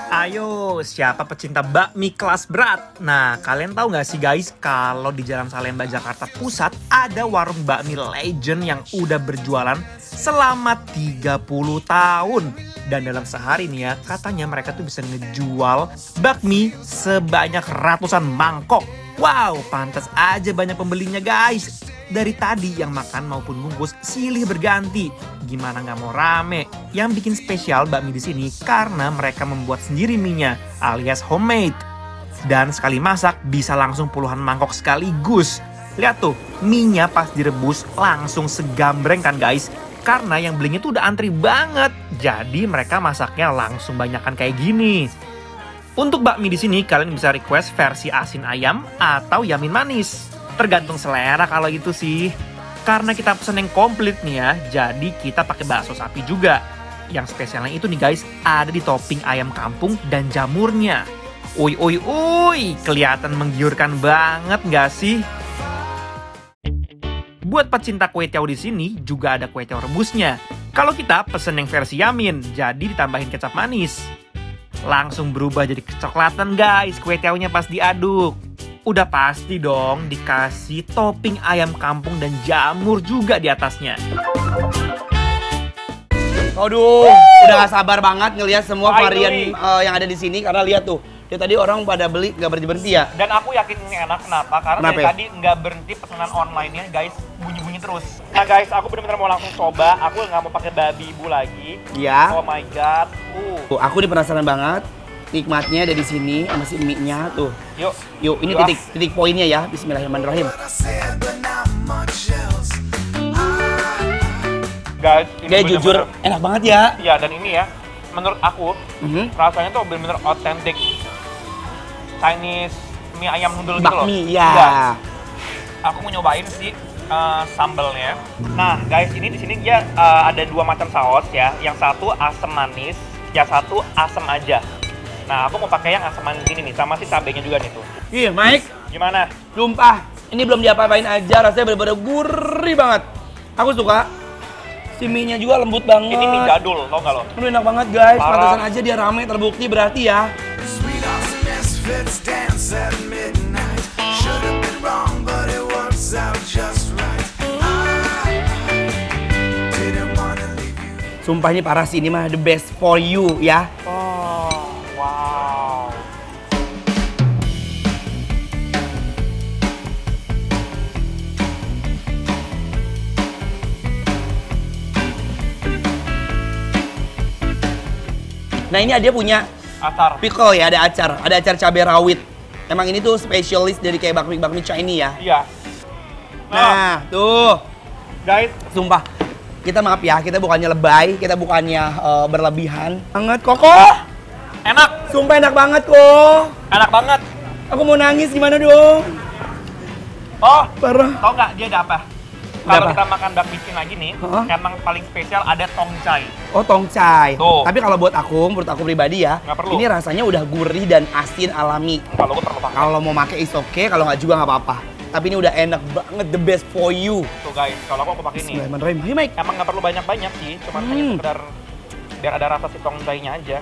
Ayo, siapa pecinta bakmi kelas berat? Nah, kalian tahu nggak sih guys, kalau di Jalan Salemba, Jakarta Pusat, ada warung bakmi legend yang udah berjualan selama 30 tahun. Dan dalam sehari nih ya, katanya mereka tuh bisa ngejual bakmi sebanyak ratusan mangkok. Wow, pantas aja banyak pembelinya guys. Dari tadi yang makan maupun bungkus silih berganti. Gimana nggak mau rame? Yang bikin spesial bakmi di sini karena mereka membuat sendiri mie-nya alias homemade. Dan sekali masak bisa langsung puluhan mangkok sekaligus. Lihat tuh, mie-nya pas direbus langsung segambreng kan guys. Karena yang belinya tuh udah antri banget. Jadi mereka masaknya langsung banyakan kayak gini. Untuk bakmi di sini kalian bisa request versi asin ayam atau yamin manis. Tergantung selera kalau gitu sih. Karena kita pesen yang komplit nih ya, jadi kita pakai bakso sapi juga. Yang spesialnya itu nih guys, ada di topping ayam kampung dan jamurnya. Uy, kelihatan menggiurkan banget nggak sih? Buat pecinta kue tiaw di sini juga ada kue tiaw rebusnya. Kalau kita pesen yang versi yamin, jadi ditambahin kecap manis. Langsung berubah jadi kecoklatan guys kue tiawnya pas diaduk. Udah pasti dong dikasih topping ayam kampung dan jamur juga di atasnya. Aduh, udah gak sabar banget ngelihat semua varian yang ada di sini. Karena lihat tuh, dia tadi orang pada beli gak berhenti-berhenti ya. Dan aku yakin ini enak, kenapa? Karena dari tadi nggak berhenti pesanan online-nya guys, bunyi-bunyi terus. Nah guys, aku benar-benar mau langsung coba. Aku nggak mau pakai babi ibu lagi. Iya. Oh my god. Tuh, aku penasaran banget. Nikmatnya ada di sini sama si mie-nya tuh. Yuk, ini titik poinnya ya. Bismillahirrahmanirrahim. Guys, ini jujur enak banget ya. Iya, dan ini ya, menurut aku rasanya tuh bener-bener otentik Chinese mie ayam noodle gitu loh. Bakmi, ya. Aku mau nyobain sih sambalnya. Nah, guys, ini di sini dia ada dua macam saus ya. Yang satu asam manis, yang satu asam aja. Nah, aku mau pakai yang asam manis ini nih, sama si cabenya juga nih tuh. Iya, Mike. Gimana? Sumpah, ini belum diapa-apain aja, rasanya bener-bener gurih banget. Aku suka. Si mie-nya juga lembut banget. Ini mie jadul, tau gak lo? Ini enak banget guys, parah. Pantesan aja dia rame, terbukti berarti ya. Sumpah ini parah sih, ini mah the best for you ya. Oh, wow. Nah ini dia punya Acar. pickle ya, ada acar cabai rawit. Emang ini tuh spesialis dari kayak bakmi Chinese ya. Iya. Nah, tuh. Guys, Sumpah, kita maaf ya, kita bukannya lebay, kita bukannya berlebihan. Banget, Koko. enak. Sumpah enak banget kok. Enak banget. Aku mau nangis, gimana dong? Oh, Parah. tau nggak dia ada apa? Ada Kalau apa? kita makan bakmi Cina gini, emang paling spesial ada tongcai. Oh, tongcai. Tuh. Tapi kalau buat aku, menurut aku pribadi ya, Nggak perlu. ini rasanya udah gurih dan asin alami. Kalau gue perlu pakai. Kalau mau pakai is okay, kalau nggak juga nggak apa-apa. Tapi ini udah enak banget, the best for you. Tuh guys, kalau aku pakai ini. Bismillahirrahmanirrahim. Hey, Mike. Emang nggak perlu banyak-banyak sih, cuman hanya sekedar biar ada rasa si tongcainya aja.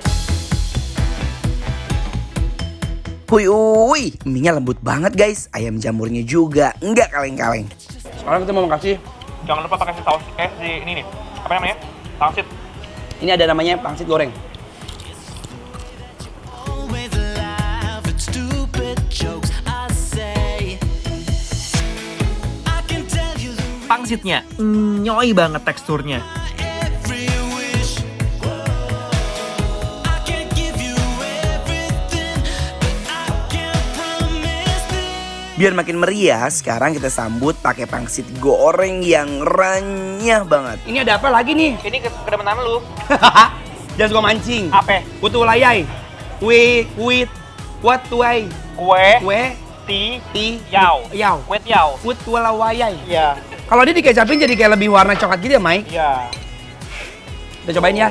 Huy, mie-nya lembut banget guys. Ayam jamurnya juga, nggak kaleng-kaleng. Sekarang kita mau kasih. Jangan lupa pakai si saus si ini nih. Apa namanya? Pangsit. Ini ada namanya pangsit goreng. Pangsitnya nyoy banget teksturnya. Biar makin meriah, sekarang kita sambut pakai pangsit goreng yang renyah banget. Ini ada apa lagi nih? Ini kedemenan lu. Jangan suka mancing. Apa? Putu layai. Kue, kuit, kuat tuai. Kue, ti, yao. Kuet yao. Kut walawayai. Iya. Kalau dia dikecapin jadi kayak lebih warna coklat gitu ya, Mai? Iya. Kita cobain ya.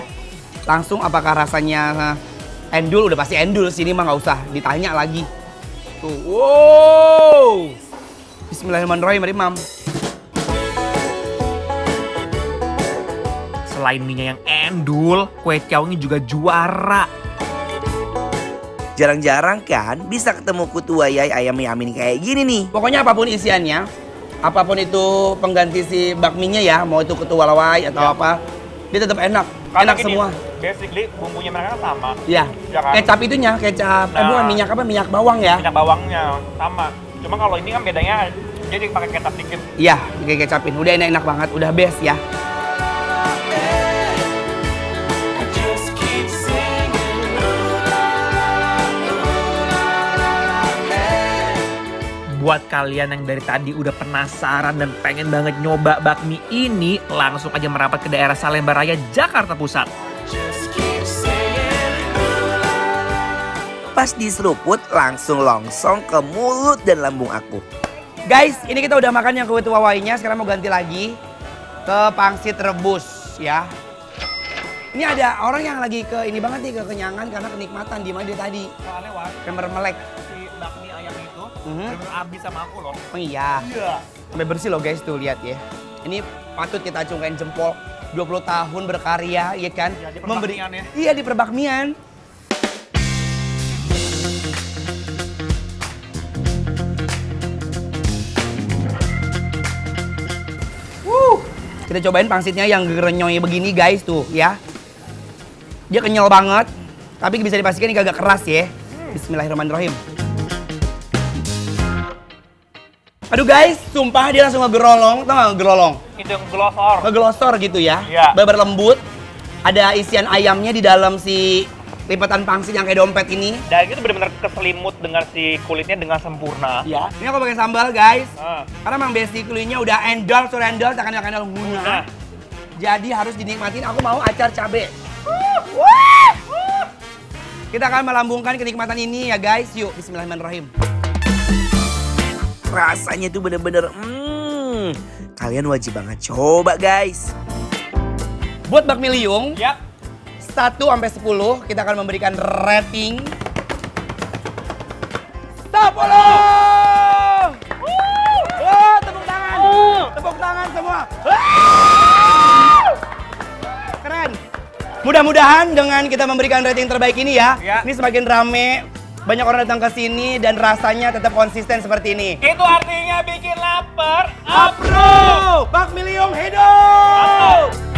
Langsung apakah rasanya endul? Udah pasti endul sini mah nggak usah ditanya lagi. Tuh, wow. Bismillahirrahmanirrahim, mari Mam. Selain mie yang endul, kue tiaonya juga juara. Jarang-jarang kan bisa ketemu kutu wayai ayam Yamin kayak gini nih. Pokoknya apapun isiannya, apapun itu pengganti si bakminya ya, mau itu kutu walawai atau apa, dia tetap enak. Karena enak gini, semua. Basically bumbunya mereka sama. Iya. Ya kan? Kecap itunya, kecap. Bukan minyak apa? Minyak bawang ya. Minyak bawangnya sama. Cuma kalau ini kan bedanya jadi pakai kecap dikit. Iya, kayak kecapin. Udah enak-enak banget, udah best ya. Buat kalian yang dari tadi udah penasaran dan pengen banget nyoba bakmi ini, langsung aja merapat ke daerah Salemba Raya, Jakarta Pusat. Pas diseruput langsung longsong ke mulut dan lambung aku. Guys, ini kita udah makan yang kutu wawainya, sekarang mau ganti lagi ke pangsit rebus ya. Ini ada orang yang lagi ke ini banget nih, kekenyangan karena kenikmatan di mana dia tadi. Soalnya Wan, Kemermelek. si bakmi ayam itu bener habis sama aku loh. Oh iya. Iya. Sampai bersih loh guys, tuh lihat ya. Ini patut kita acungkan jempol. 20 tahun berkarya, ya kan? Ya, di perbakmian ya. Iya, di perbakmian. Kita cobain pangsitnya yang gerenyoy begini guys tuh ya. Dia kenyal banget, tapi bisa dipastikan ini agak keras ya. Bismillahirrahmanirrahim. Aduh guys, sumpah dia langsung ngegerolong, tau gak ngegerolong? Itu glosor. Ngeglosor gitu ya. Iya. Bener lembut. Ada isian ayamnya di dalam si lipatan pangsit yang kayak dompet ini. Dan itu benar-benar keselimut dengan si kulitnya dengan sempurna. Ya. Ini aku pakai sambal guys. Ah. Karena memang basically-nya udah endol, akan guna. Nah. Jadi harus dinikmatin. Aku mau acar cabe. Kita akan melambungkan kenikmatan ini ya guys. Yuk, bismillahirrahmanirrahim. Rasanya tuh bener-bener kalian wajib banget coba guys. Buat bakmi liung, Yap. 1 sampai 10 kita akan memberikan rating 10. Tepuk tangan. Tepuk tangan semua. Keren. Mudah-mudahan dengan kita memberikan rating terbaik ini ya, Ya. ini semakin rame, banyak orang datang ke sini dan rasanya tetap konsisten seperti ini. Itu artinya bikin lapar. Approve! Bakmi liung hidup! Mantap.